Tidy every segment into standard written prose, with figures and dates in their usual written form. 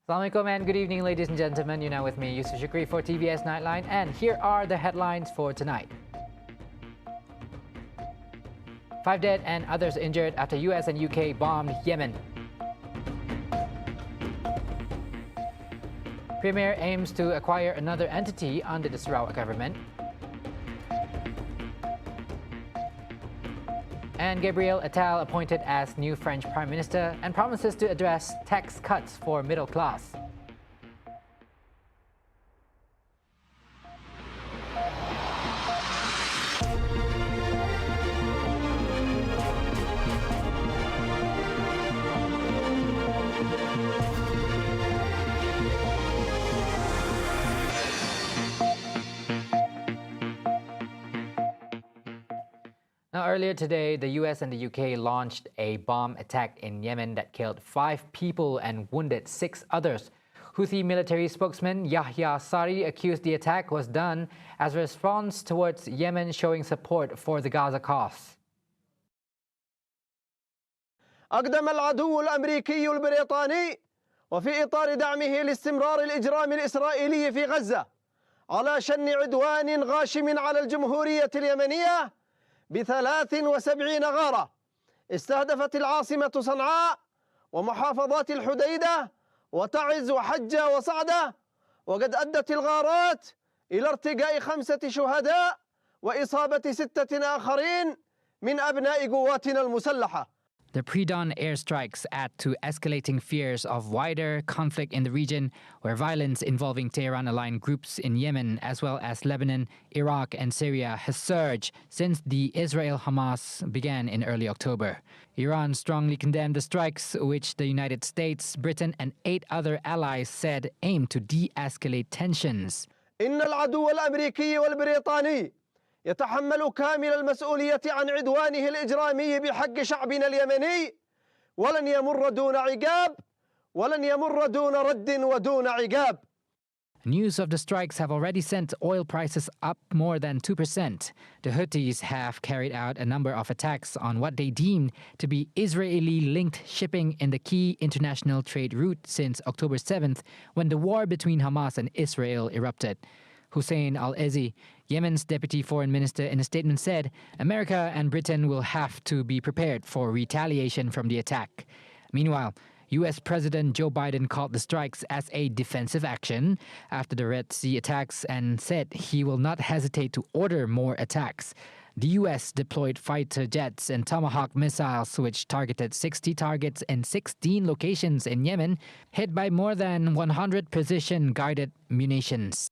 Assalamualaikum and good evening, ladies and gentlemen. You're now with me, Yusuf Shukri, for TVS Nightline, and here are the headlines for tonight. 5 dead and others injured after US and UK bombed Yemen. Premier aims to acquire another entity under the Sarawak government. And Gabriel Attal appointed as new French Prime Minister and promises to address tax cuts for middle class. Now, earlier today, the US and the UK launched a bomb attack in Yemen that killed 5 people and wounded 6 others. Houthi military spokesman Yahya Sari accused the attack was done as a response towards Yemen showing support for the Gaza cause. أقدم العدو الأمريكي البريطاني وفي إطار دعمه لاستمرار الإجرام الإسرائيلي في غزة على شن عدوان غاشم على الجمهورية اليمنية ب73 غارة استهدفت العاصمة صنعاء ومحافظات الحديدة وتعز وحجة وصعدة، وقد أدت الغارات إلى ارتقاء 5 شهداء وإصابة 6 آخرين من أبناء قواتنا المسلحة. The pre-dawn airstrikes add to escalating fears of wider conflict in the region, where violence involving Tehran-aligned groups in Yemen, as well as Lebanon, Iraq and Syria, has surged since the Israel-Hamas began in early October. Iran strongly condemned the strikes, which the United States, Britain and 8 other allies said aim to de-escalate tensions. إن العدو الأمريكي والبريطاني يتحمل كامل المسؤولية عن عدوانه الإجرامي بحق شعبنا اليمني ولن يمر دون عقاب ولن يمر دون رد ودون عقاب. News of the strikes have already sent oil prices up more than 2%. The Houthis have carried out a number of attacks on what they deemed to be Israeli-linked shipping in the key international trade route since October 7th, when the war between Hamas and Israel erupted. Hussein al-Ezi, Yemen's deputy foreign minister, in a statement said America and Britain will have to be prepared for retaliation from the attack. Meanwhile, US President Joe Biden called the strikes as a defensive action after the Red Sea attacks and said he will not hesitate to order more attacks. The US deployed fighter jets and Tomahawk missiles, which targeted 60 targets in 16 locations in Yemen, hit by more than 100 precision-guided munitions.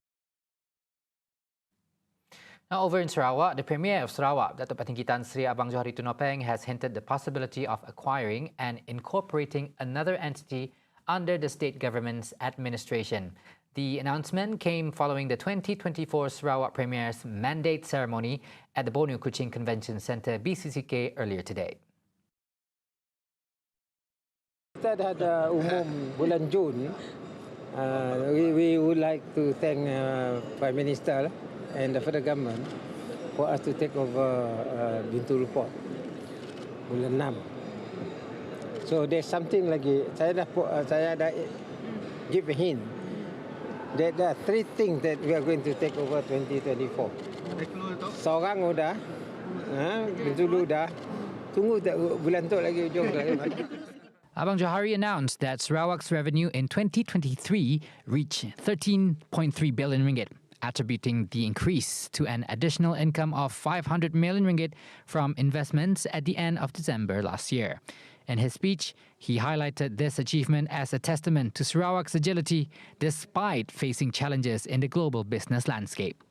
Now, over in Sarawak, the Premier of Sarawak, Datuk Patinggi Tan Sri Abang Johari Tunopeng, has hinted the possibility of acquiring and incorporating another entity under the state government's administration. The announcement came following the 2024 Sarawak Premier's mandate ceremony at the Borneo Kuching Convention Centre, BCCK, earlier today. Kita dah ada umum bulan Jun. We would like to thank Prime Minister and the federal government for us to take over Bintu Report bulan 6. So there's something lagi. Saya dah give a hint that there are 3 things that we are going to take over 2024. Seorang udah, Bintu udah. Tunggu bulan tu lagi ujung. Abang Johari announced that Sarawak's revenue in 2023 reached 13.3 billion ringgit. Attributing the increase to an additional income of 500 million ringgit from investments at the end of December last year. In his speech, he highlighted this achievement as a testament to Sarawak's agility despite facing challenges in the global business landscape.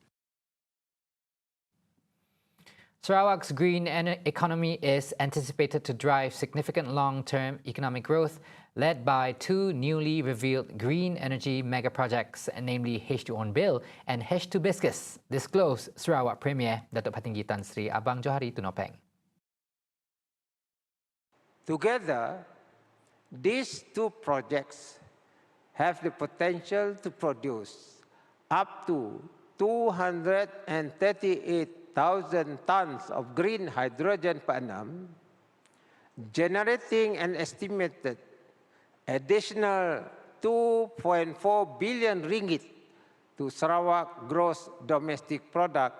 Sarawak's green economy is anticipated to drive significant long-term economic growth, led by 2 newly revealed green energy mega projects, namely H2 Onbil and H2 Biscuits, disclosed Sarawak Premier Datuk Patinggi Tan Sri Abang Johari Tunopeng. Together, these 2 projects have the potential to produce up to 238,000 tons of green hydrogen per annum, generating an estimated additional 2.4 billion ringgit to Sarawak gross domestic product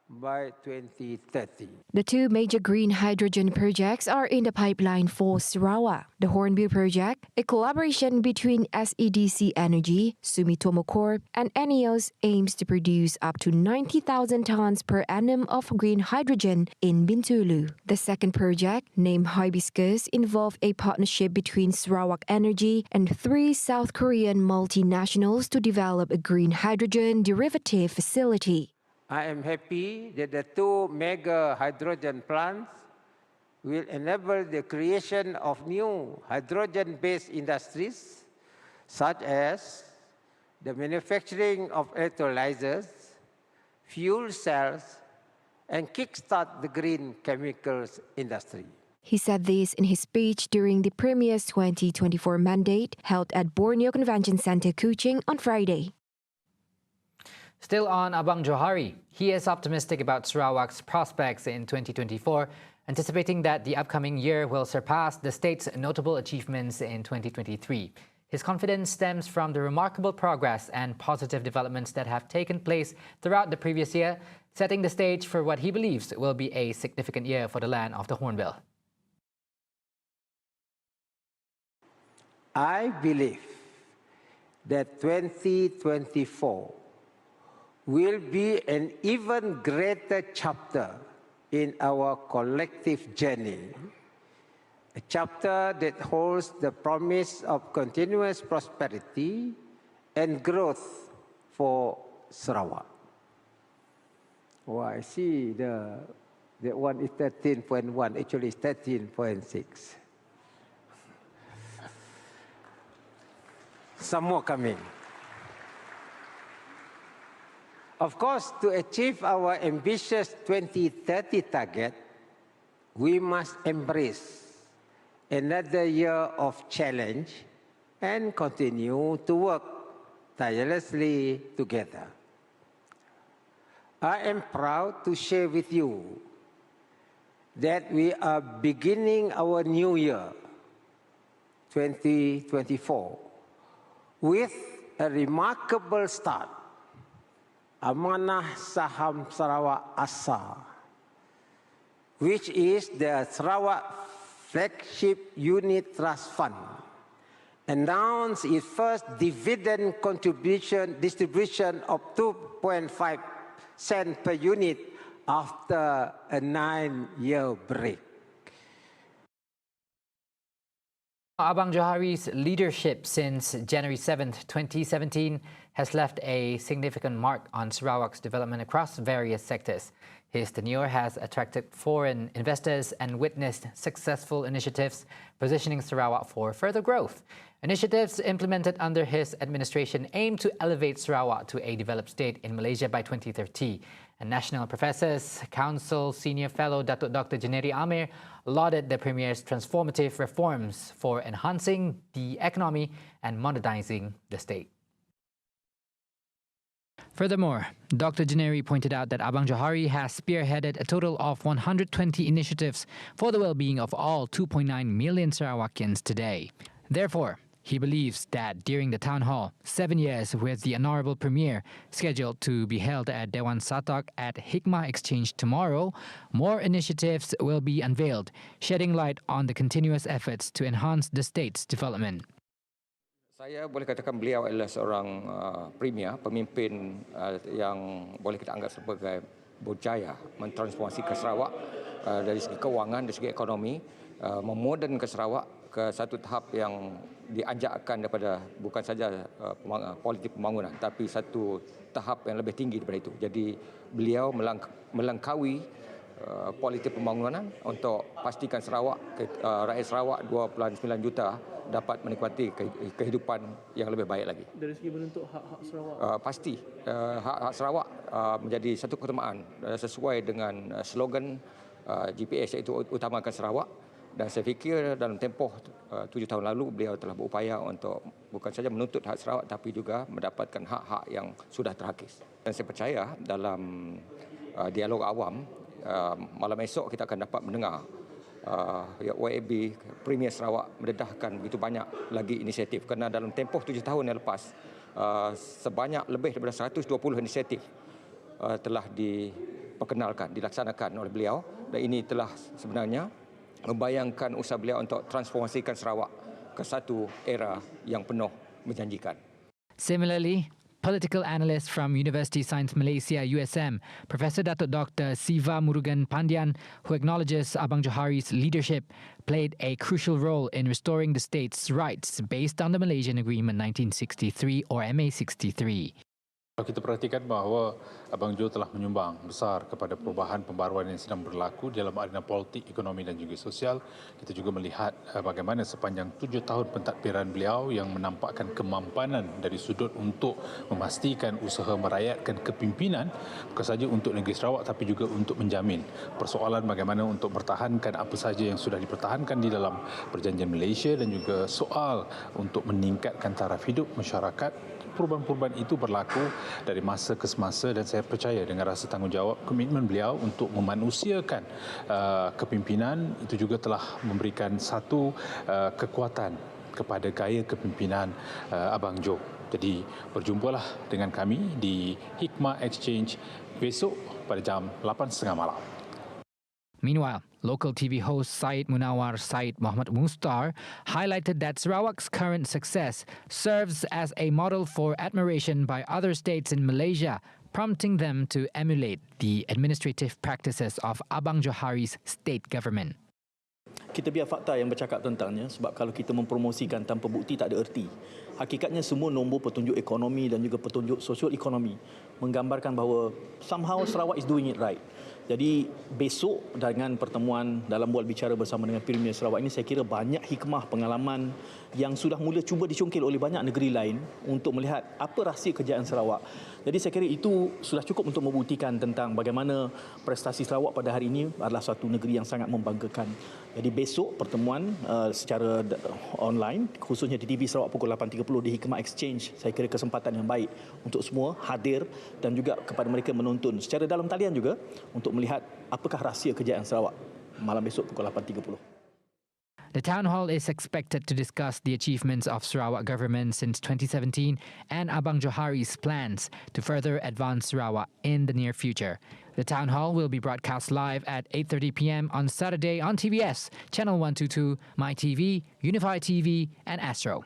by 2030. The two major green hydrogen projects are in the pipeline for Sarawak. The Hornbill project, a collaboration between SEDC Energy, Sumitomo Corp, and ENEOS, aims to produce up to 90,000 tons per annum of green hydrogen in Bintulu. The second project, named Hibiscus, involved a partnership between Sarawak Energy and 3 South Korean multinationals to develop a green hydrogen derivative facility. I am happy that the 2 mega hydrogen plants will enable the creation of new hydrogen-based industries, such as the manufacturing of electrolyzers, fuel cells, and kickstart the green chemicals industry. He said this in his speech during the Premier's 2024 mandate held at Borneo Convention Centre, Kuching on Friday. Still on Abang Johari, he is optimistic about Sarawak's prospects in 2024, anticipating that the upcoming year will surpass the state's notable achievements in 2023. His confidence stems from the remarkable progress and positive developments that have taken place throughout the previous year, setting the stage for what he believes will be a significant year for the land of the Hornbill. I believe that 2024 will be an even greater chapter in our collective journey, a chapter that holds the promise of continuous prosperity and growth for Sarawak. Oh, I see that one is 13.1, actually it's 13.6. Some more coming. Of course, to achieve our ambitious 2030 target, we must embrace another year of challenge and continue to work tirelessly together. I am proud to share with you that we are beginning our new year, 2024, with a remarkable start. Amanah Saham Sarawak Asa, which is the Sarawak flagship unit trust fund, announced its first dividend distribution of 2.5 cents per unit after a 9-year break. Abang Johari's leadership since January 7, 2017 has left a significant mark on Sarawak's development across various sectors. His tenure has attracted foreign investors and witnessed successful initiatives positioning Sarawak for further growth. Initiatives implemented under his administration aim to elevate Sarawak to a developed state in Malaysia by 2030. And National Professors Council Senior Fellow Datuk Dr. Janeri Amir lauded the Premier's transformative reforms for enhancing the economy and modernizing the state. Furthermore, Dr. Janeri pointed out that Abang Johari has spearheaded a total of 120 initiatives for the well-being of all 2.9 million Sarawakians today. Therefore, he believes that during the town hall, 7 years with the Honourable Premier, scheduled to be held at Dewan Satok at Hikmah Exchange tomorrow, more initiatives will be unveiled, shedding light on the continuous efforts to enhance the state's development. Saya boleh katakan beliau adalah seorang premier, pemimpin yang boleh kita anggap sebagai berjaya mentransformasikan Sarawak dari segi kewangan, dari segi ekonomi, memodernkan Sarawak ke satu tahap yang dianjakkan daripada bukan saja politik pembangunan, tapi satu tahap yang lebih tinggi daripada itu. Jadi beliau melangkaui politik pembangunan untuk pastikan Sarawak, rakyat Sarawak 2.9 juta dapat menikmati kehidupan yang lebih baik lagi. Dari segi menuntut hak-hak Sarawak? Pasti hak Sarawak menjadi satu keutamaan sesuai dengan slogan GPS, iaitu utamakan Sarawak. Dan saya fikir dalam tempoh 7 tahun lalu beliau telah berupaya untuk bukan saja menuntut hak Sarawak tapi juga mendapatkan hak-hak yang sudah terhakis. Dan saya percaya dalam dialog awam malam esok kita akan dapat mendengar YAB Premier Sarawak mendedahkan begitu banyak lagi inisiatif, kerana dalam tempoh 7 tahun yang lepas sebanyak lebih daripada 120 inisiatif telah diperkenalkan, dilaksanakan oleh beliau, dan ini telah sebenarnya membayangkan usaha beliau untuk transformasikan Sarawak ke satu era yang penuh menjanjikan. Similarly, political analyst from University Science Malaysia USM, Professor Datuk Dr. Siva Murugan Pandian, who acknowledges Abang Johari's leadership, played a crucial role in restoring the state's rights based on the Malaysian Agreement 1963 or MA63. Kalau kita perhatikan bahawa Abang Jo telah menyumbang besar kepada perubahan pembaruan yang sedang berlaku dalam arena politik, ekonomi dan juga sosial, kita juga melihat bagaimana sepanjang 7 tahun pentadbiran beliau yang menampakkan kemampanan dari sudut untuk memastikan usaha merayatkan kepimpinan bukan saja untuk negeri Sarawak tapi juga untuk menjamin persoalan bagaimana untuk mempertahankan apa saja yang sudah dipertahankan di dalam perjanjian Malaysia dan juga soal untuk meningkatkan taraf hidup masyarakat. Perubahan-perubahan itu berlaku dari masa ke semasa dan saya percaya dengan rasa tanggungjawab komitmen beliau untuk memanusiakan kepimpinan itu juga telah memberikan satu kekuatan kepada gaya kepimpinan Abang Jo. Jadi berjumpalah dengan kami di Hikmah Exchange besok pada jam 8.30 malam. Meanwhile, local TV host Syed Munawar Syed Muhammad Mustar highlighted that Sarawak's current success serves as a model for admiration by other states in Malaysia, prompting them to emulate the administrative practices of Abang Johari's state government. Kita biar fakta yang bercakap tentangnya, sebab kalau kita mempromosikan tanpa bukti tak ada erti. Hakikatnya semua nombor petunjuk ekonomi dan juga petunjuk sosial ekonomi menggambarkan bahawa somehow Sarawak is doing it right. Jadi besok dengan pertemuan dalam bual bicara bersama dengan Premier Sarawak ini, saya kira banyak hikmah pengalaman yang sudah mula cuba dicongkil oleh banyak negeri lain untuk melihat apa rahsia kejayaan Sarawak. Jadi saya kira itu sudah cukup untuk membuktikan tentang bagaimana prestasi Sarawak pada hari ini adalah suatu negeri yang sangat membanggakan. Jadi besok pertemuan secara online, khususnya di TV Sarawak pukul 8.30 di Hikmah Exchange, saya kira kesempatan yang baik untuk semua hadir dan juga kepada mereka menonton secara dalam talian juga untuk melihat apakah rahsia kejayaan Sarawak malam besok pukul 8.30. The town hall is expected to discuss the achievements of Sarawak government since 2017 and Abang Johari's plans to further advance Sarawak in the near future. The town hall will be broadcast live at 8:30 p.m. on Saturday on TVS, Channel 122, MyTV, Unify TV and Astro.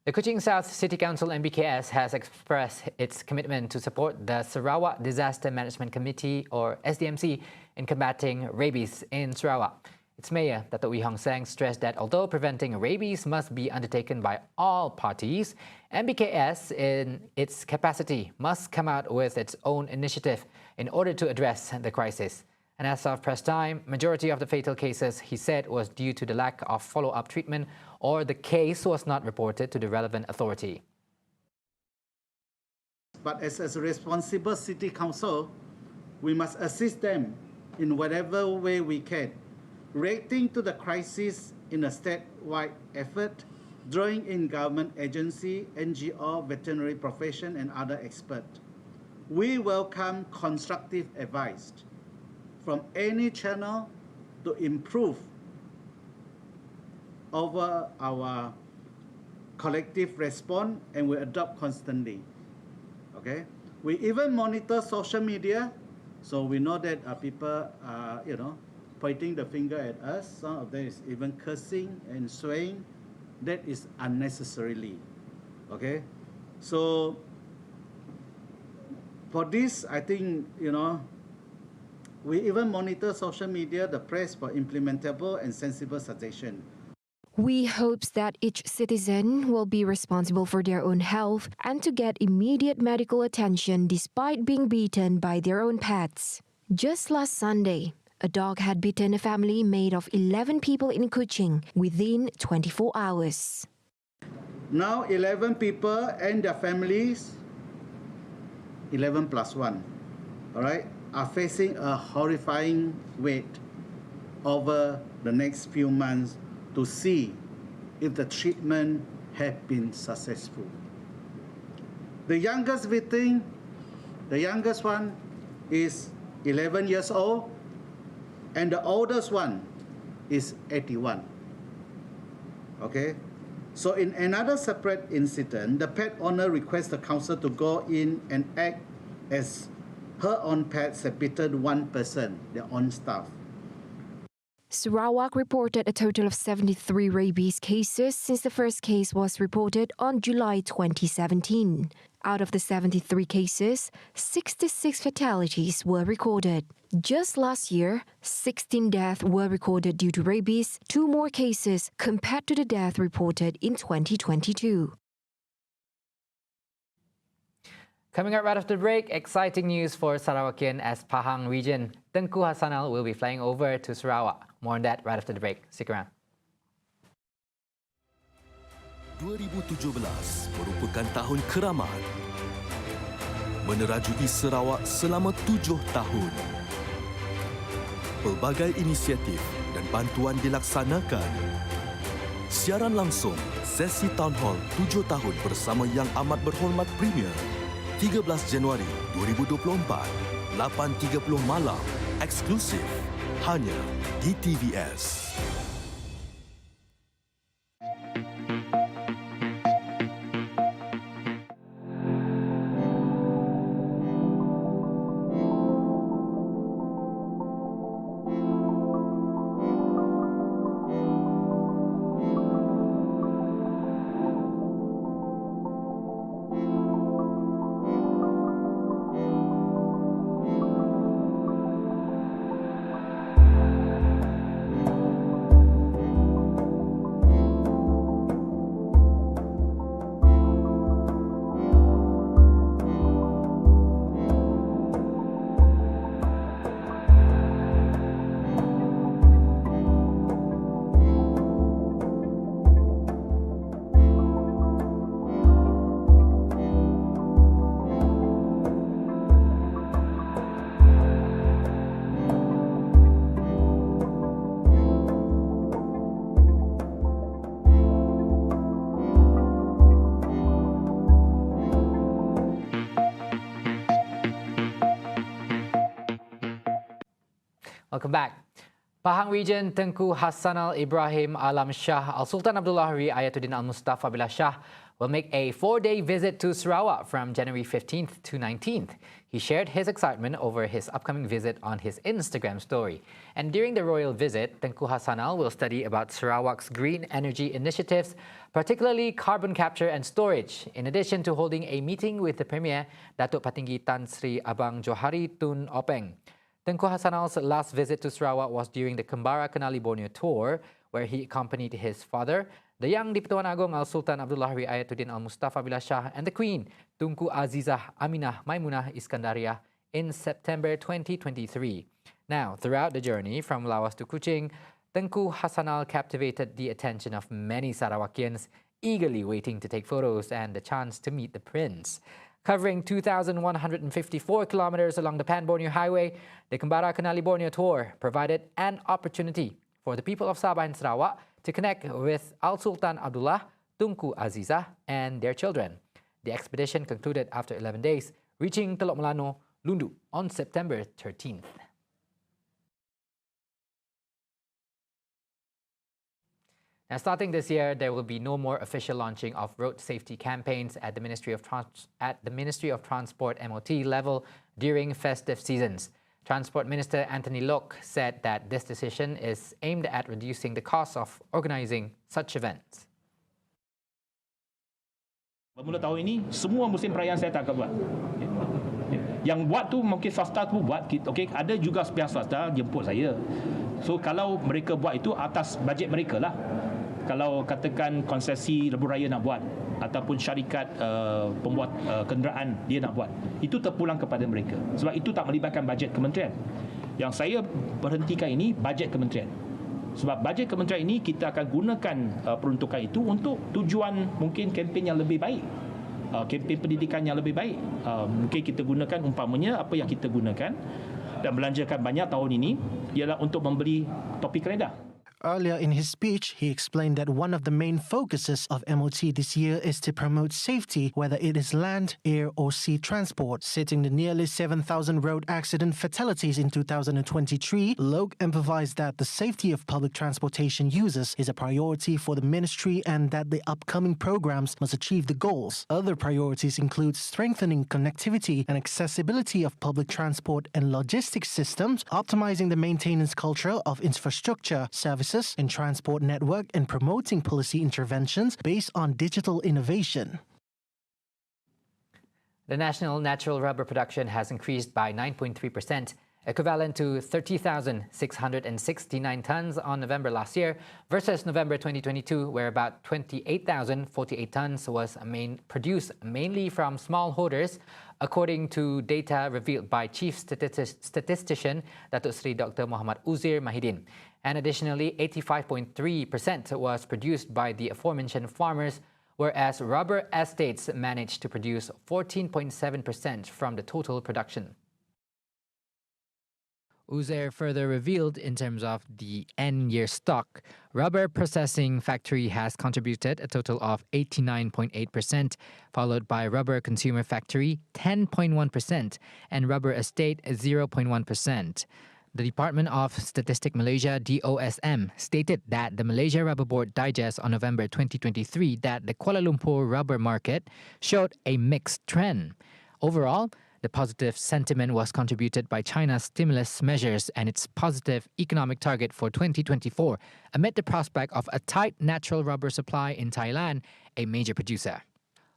The Kuching South City Council MBKS has expressed its commitment to support the Sarawak Disaster Management Committee or SDMC in combating rabies in Sarawak. Its mayor, Datuk Wee Hong Seng, stressed that although preventing rabies must be undertaken by all parties, MBKS in its capacity must come out with its own initiative in order to address the crisis. And as of press time, majority of the fatal cases, he said, was due to the lack of follow-up treatment or the case was not reported to the relevant authority. But as a responsible city council, we must assist them in whatever way we can, reacting to the crisis in a statewide effort, drawing in government agency, NGO, veterinary profession and other experts. We welcome constructive advice from any channel to improve over our collective response, and we adopt constantly. Okay, we even monitor social media, so we know that people are, pointing the finger at us. Some of them is even cursing and swearing. That is unnecessarily. Okay, so for this, I think we even monitor social media, the press for implementable and sensible suggestion. We hope that each citizen will be responsible for their own health and to get immediate medical attention despite being bitten by their own pets. Just last Sunday, a dog had bitten a family made of 11 people in Kuching within 24 hours. Now 11 people and their families, 11 plus 1, all right, are facing a horrifying wait over the next few months to see if the treatment have been successful. The youngest victim, the youngest one is 11 years old, and the oldest one is 81. Okay, so in another separate incident, the pet owner requests the council to go in and act as her own pets have bitten one person, their own staff. Sarawak reported a total of 73 rabies cases since the first case was reported on July 2017. Out of the 73 cases, 66 fatalities were recorded. Just last year, 16 deaths were recorded due to rabies, 2 more cases compared to the death reported in 2022. Coming up right after the break, exciting news for Sarawakian as Pahang region. Tengku Hassanal will be flying over to Sarawak. More on that right after the break. Stick around. 2017 merupakan tahun keramat. Menerajui Sarawak selama 7 tahun. Pelbagai inisiatif dan bantuan dilaksanakan. Siaran langsung sesi Town Hall 7 tahun bersama Yang Amat Berhormat Premier. 13 Januari 2024, 8.30 malam, eksklusif, hanya di TVS. Welcome back. Pahang Region Tengku Hassanal Ibrahim Alam Shah Al Sultan Abdullah Hari Ayatuddin Al Mustafa Billah Shah will make a 4-day visit to Sarawak from January 15th to 19th. He shared his excitement over his upcoming visit on his Instagram story. And during the royal visit, Tengku Hassanal will study about Sarawak's green energy initiatives, particularly carbon capture and storage, in addition to holding a meeting with the Premier, Datuk Patinggi Tan Sri Abang Johari Tun Openg. Tengku Hassanal's last visit to Sarawak was during the Kembara Kenali Borneo tour, where he accompanied his father, the Yang di-Pertuan Agong Al Sultan Abdullah Hari Ayatuddin Al Mustafa Billah Shah, and the Queen, Tunku Azizah Aminah Maimunah Iskandaria, in September 2023. Now, throughout the journey from Lawas to Kuching, Tengku Hassanal captivated the attention of many Sarawakians, eagerly waiting to take photos and the chance to meet the Prince. Covering 2,154 kilometers along the Pan-Borneo Highway, the Kembara Kenali Borneo tour provided an opportunity for the people of Sabah and Sarawak to connect with Al Sultan Abdullah, Tunku Azizah, and their children. The expedition concluded after 11 days, reaching Teluk Melano, Lundu, on September 13th. Now, starting this year, there will be no more official launching of road safety campaigns at the Ministry of Transport MOT level during festive seasons. Transport Minister Anthony Lok said that this decision is aimed at reducing the cost of organising such events. Bermula tahun ini, semua musim perayaan saya tak akan buat. Yang buat tu mungkin swasta tu buat, okay, ada juga pihak swasta jemput saya. So kalau mereka buat itu atas bajet mereka lah. Kalau katakan konsesi lebuh raya nak buat ataupun syarikat pembuat kenderaan dia nak buat, itu terpulang kepada mereka. Sebab itu tak melibatkan bajet kementerian. Yang saya berhentikan ini bajet kementerian. Sebab bajet kementerian ini kita akan gunakan peruntukan itu untuk tujuan mungkin kempen yang lebih baik. Kempen pendidikan yang lebih baik. Mungkin kita gunakan umpamanya apa yang kita gunakan dan belanjakan banyak tahun ini ialah untuk membeli topi keredah. Earlier in his speech, he explained that one of the main focuses of MOT this year is to promote safety, whether it is land, air or sea transport. Citing the nearly 7,000 road accident fatalities in 2023, Loke emphasized that the safety of public transportation users is a priority for the ministry and that the upcoming programs must achieve the goals. Other priorities include strengthening connectivity and accessibility of public transport and logistics systems, optimizing the maintenance culture of infrastructure, services, and transport network, and promoting policy interventions based on digital innovation. The national natural rubber production has increased by 9.3%, equivalent to 30,669 tons on November last year versus November 2022, where about 28,048 tons was produced mainly from smallholders, according to data revealed by Chief Statistician Datuk Seri Dr. Muhammad Uzair Mahidin. And additionally, 85.3% was produced by the aforementioned farmers, whereas rubber estates managed to produce 14.7% from the total production. Uzair further revealed in terms of the end-year stock, rubber processing factory has contributed a total of 89.8%, followed by rubber consumer factory 10.1% and rubber estate 0.1%. The Department of Statistics Malaysia (DOSM) stated that the Malaysia Rubber Board Digest on November 2023 that the Kuala Lumpur rubber market showed a mixed trend. Overall, the positive sentiment was contributed by China's stimulus measures and its positive economic target for 2024 amid the prospect of a tight natural rubber supply in Thailand, a major producer.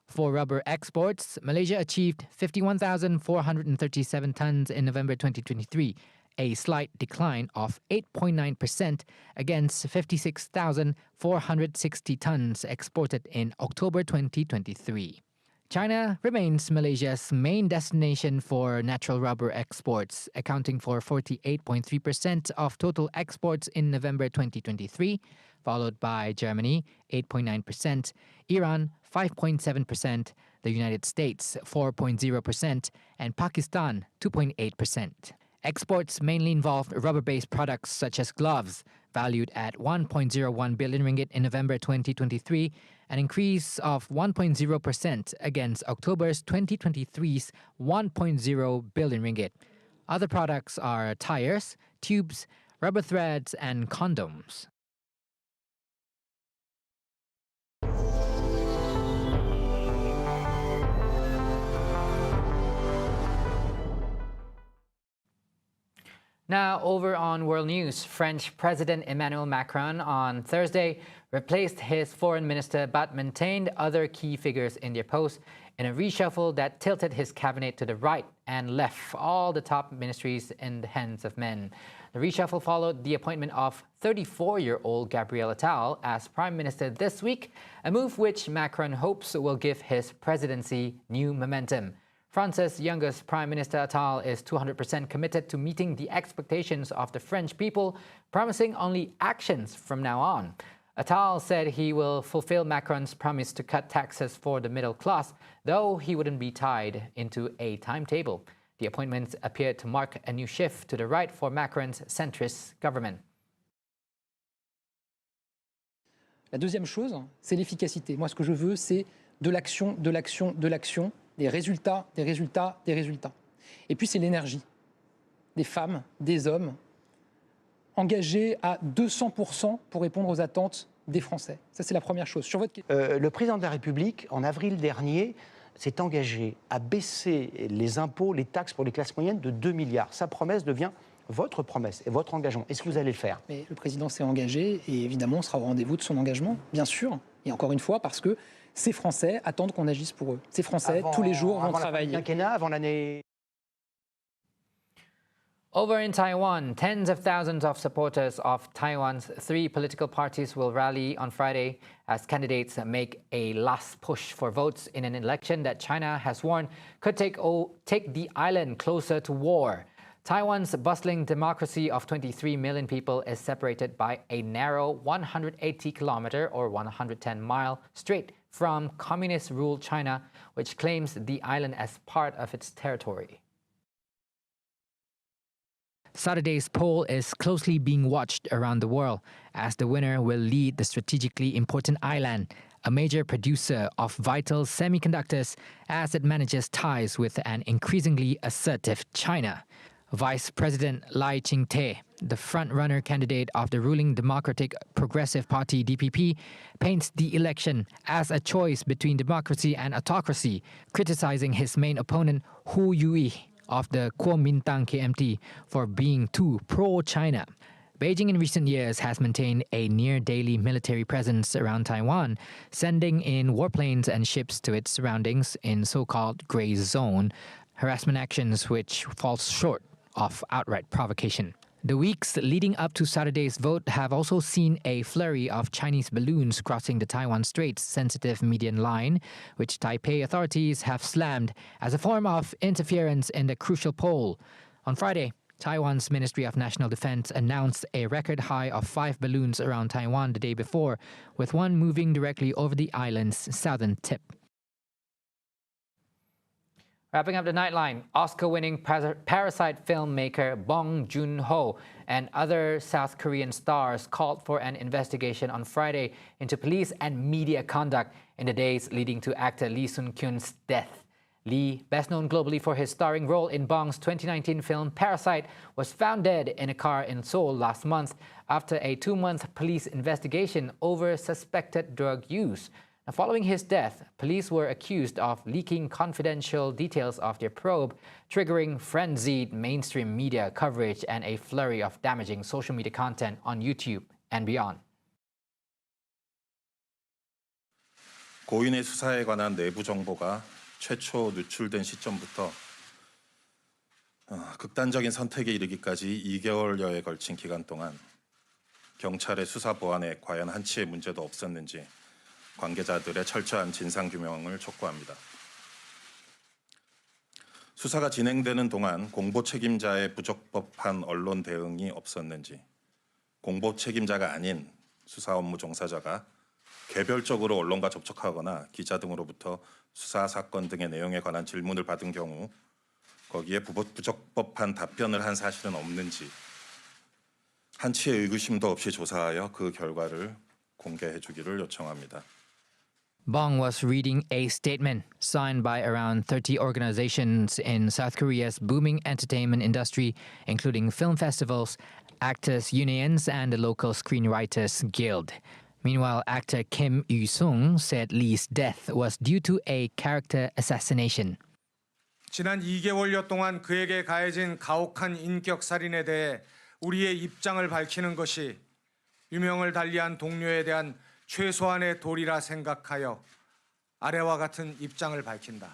For rubber exports, Malaysia achieved 51,437 tons in November 2023, a slight decline of 8.9% against 56,460 tons exported in October 2023. China remains Malaysia's main destination for natural rubber exports, accounting for 48.3% of total exports in November 2023, followed by Germany 8.9%, Iran 5.7%, the United States 4.0%, and Pakistan 2.8%. Exports mainly involved rubber-based products such as gloves, valued at 1.01 billion ringgit in November 2023, an increase of 1.0% against October's 2023's 1.0 billion ringgit. Other products are tires, tubes, rubber threads, and condoms. Now, over on world news, French President Emmanuel Macron on Thursday replaced his foreign minister but maintained other key figures in their posts in a reshuffle that tilted his cabinet to the right and left all the top ministries in the hands of men. The reshuffle followed the appointment of 34-year-old Gabriel Attal as Prime Minister this week, a move which Macron hopes will give his presidency new momentum. France's youngest Prime Minister Attal is 200% committed to meeting the expectations of the French people, promising only actions from now on. Attal said he will fulfill Macron's promise to cut taxes for the middle class, though he wouldn't be tied into a timetable. The appointments appeared to mark a new shift to the right for Macron's centrist government. La deuxième chose, c'est l'efficacité. Moi, ce que je veux, c'est de l'action, de l'action, de l'action. Des résultats, des résultats, des résultats. Et puis c'est l'énergie. Des femmes, des hommes, engagés à 200% pour répondre aux attentes des Français. Ça, c'est la première chose. Sur votre... Le président de la République, en avril dernier, s'est engagé à baisser les impôts, les taxes pour les classes moyennes de 2 milliards. Sa promesse devient votre promesse et votre engagement. Est-ce que vous allez le faire? Mais le président s'est engagé et évidemment, on sera au rendez-vous de son engagement, bien sûr. Et encore une fois, parce que ces Français attendent qu'on agisse pour eux. Ces Français, tous les jours, vont travailler. Avant l'année... Over in Taiwan, tens of thousands of supporters of Taiwan's 3 political parties will rally on Friday as candidates make a last push for votes in an election that China has warned could take the island closer to war. Taiwan's bustling democracy of 23 million people is separated by a narrow 180-kilometer or 110-mile strait from communist-ruled China, which claims the island as part of its territory. Saturday's poll is closely being watched around the world as the winner will lead the strategically important island, a major producer of vital semiconductors as it manages ties with an increasingly assertive China. Vice President Lai Ching-te, the front-runner candidate of the ruling Democratic Progressive Party DPP, paints the election as a choice between democracy and autocracy, criticizing his main opponent Hu Yui of the Kuomintang KMT for being too pro-China. Beijing in recent years has maintained a near-daily military presence around Taiwan, sending in warplanes and ships to its surroundings in so-called gray zone, harassment actions which fall short of outright provocation. The weeks leading up to Saturday's vote have also seen a flurry of Chinese balloons crossing the Taiwan Strait's sensitive median line, which Taipei authorities have slammed as a form of interference in the crucial poll. On Friday, Taiwan's Ministry of National Defense announced a record high of 5 balloons around Taiwan the day before, with one moving directly over the island's southern tip. Wrapping up the Nightline, Oscar-winning Parasite filmmaker Bong Joon-ho and other South Korean stars called for an investigation on Friday into police and media conduct in the days leading to actor Lee Sun-kyun's death. Lee, best known globally for his starring role in Bong's 2019 film Parasite, was found dead in a car in Seoul last month after a 2-month police investigation over suspected drug use. Now, following his death, police were accused of leaking confidential details of their probe, triggering frenzied mainstream media coverage and a flurry of damaging social media content on YouTube and beyond. 고인의 수사에 관한 내부 정보가 최초 누출된 시점부터 극단적인 선택에 이르기까지 2개월여에 걸친 기간 동안 경찰의 수사 보안에 과연 한치의 문제도 없었는지 관계자들의 철저한 진상규명을 촉구합니다. 수사가 진행되는 동안 공보 책임자의 부적법한 언론 대응이 없었는지, 공보 책임자가 아닌 수사 업무 종사자가 개별적으로 언론과 접촉하거나 기자 등으로부터 수사 사건 등의 내용에 관한 질문을 받은 경우 거기에 부적법한 답변을 한 사실은 없는지 한치의 의구심도 없이 조사하여 그 결과를 공개해 주기를 요청합니다. Bong was reading a statement signed by around 30 organizations in South Korea's booming entertainment industry, including film festivals, actors' unions, and the local Screenwriters Guild. Meanwhile, actor Kim Yu-sung said Lee's death was due to a character assassination. 지난 2개월여 동안 그에게 가해진 가혹한 인격살인에 대해 우리의 입장을 밝히는 것이 유명을 달리한 동료에 대한 최소한의 도리라 생각하여 아래와 같은 입장을 밝힌다.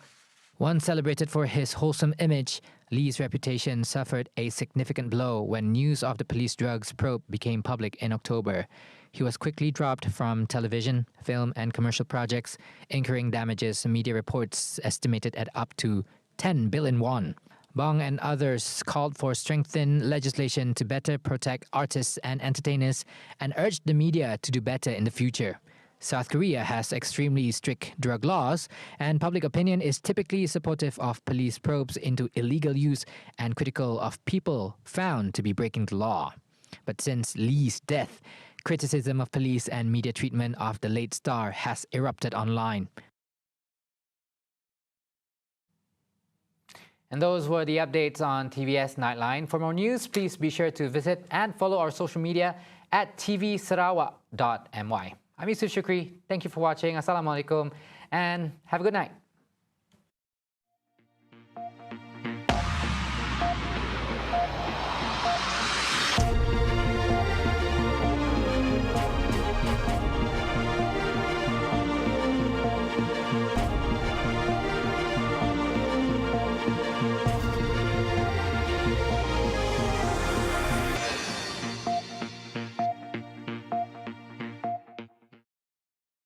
Once celebrated for his wholesome image, Lee's reputation suffered a significant blow when news of the police drugs probe became public in October. He was quickly dropped from television, film, and commercial projects, incurring damages media reports estimated at up to 10 billion won. Bong and others called for strengthened legislation to better protect artists and entertainers and urged the media to do better in the future. South Korea has extremely strict drug laws, and public opinion is typically supportive of police probes into illegal use and critical of people found to be breaking the law. But since Lee's death, criticism of police and media treatment of the late star has erupted online. And those were the updates on TVS Nightline. For more news, please be sure to visit and follow our social media at tvsarawak.my. I'm Yusuf Shukri. Thank you for watching. Assalamualaikum and have a good night.